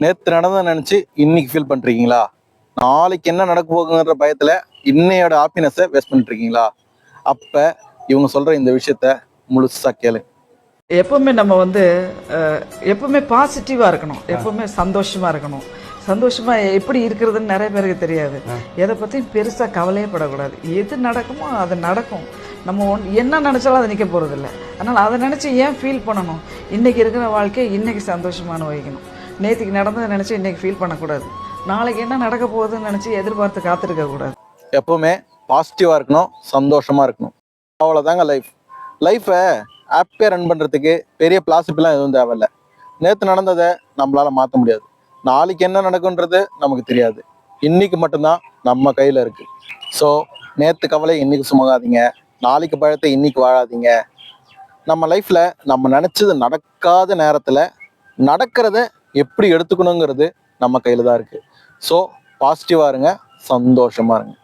நேற்று நடந்ததை நினைச்சு இன்னைக்கு ஃபீல் பண்றீங்களா? நாளைக்கு என்ன நடக்க போகுங்கிற பயத்துல இன்னையோட ஹாப்பினஸை வேஸ்ட் பண்ணிட்டு இருக்கீங்களா? அப்ப இவங்க சொல்ற இந்த விஷயத்த முழுசா கேளு. எப்பவுமே நம்ம எப்பவுமே பாசிட்டிவா இருக்கணும், எப்பவுமே சந்தோஷமா இருக்கணும். சந்தோஷமா எப்படி இருக்கிறதுன்னு நிறைய பேருக்கு தெரியாது. எதை பத்தியும் பெருசா கவலையே படக்கூடாது. எது நடக்குமோ அது நடக்கும். நம்ம என்ன நினைச்சாலும் அது நிற்க போறது இல்லை. அதனால அதை நினைச்சு ஏன் ஃபீல் பண்ணணும்? இன்னைக்கு இருக்கிற வாழ்க்கையை இன்னைக்கு சந்தோஷமான வைக்கணும். நேற்றுக்கு நடந்ததை நினைச்சு இன்னைக்கு ஃபீல் பண்ணக்கூடாது. நாளைக்கு என்ன நடக்க போகுதுன்னு நினைச்சு எதிர்பார்த்து காத்திருக்க கூடாது. எப்பவுமே பாசிட்டிவா இருக்கணும், சந்தோஷமா இருக்கணும். அவ்வளவுதாங்க லைஃப். லைஃபை ஹாப்பியா ரன் பண்றதுக்கு பெரிய பிளாசிப்லாம் எதுவும் தேவையில்லை. நேற்று நடந்ததை நம்மளால மாற்ற முடியாது. நாளைக்கு என்ன நடக்குன்றது நமக்கு தெரியாது. இன்னைக்கு மட்டும்தான் நம்ம கையில இருக்கு. ஸோ நேற்று கவலை இன்னைக்கு சுமக்காதீங்க, நாளைக்கு பழத்தை இன்னைக்கு வாழாதீங்க. நம்ம லைஃப்ல நம்ம நினைச்சது நடக்காத நேரத்துல நடக்கிறத எப்படி எடுத்துக்கணுங்கிறது நம்ம கையில தான் இருக்கு. ஸோ பாசிட்டிவா இருங்க, சந்தோஷமா இருங்க.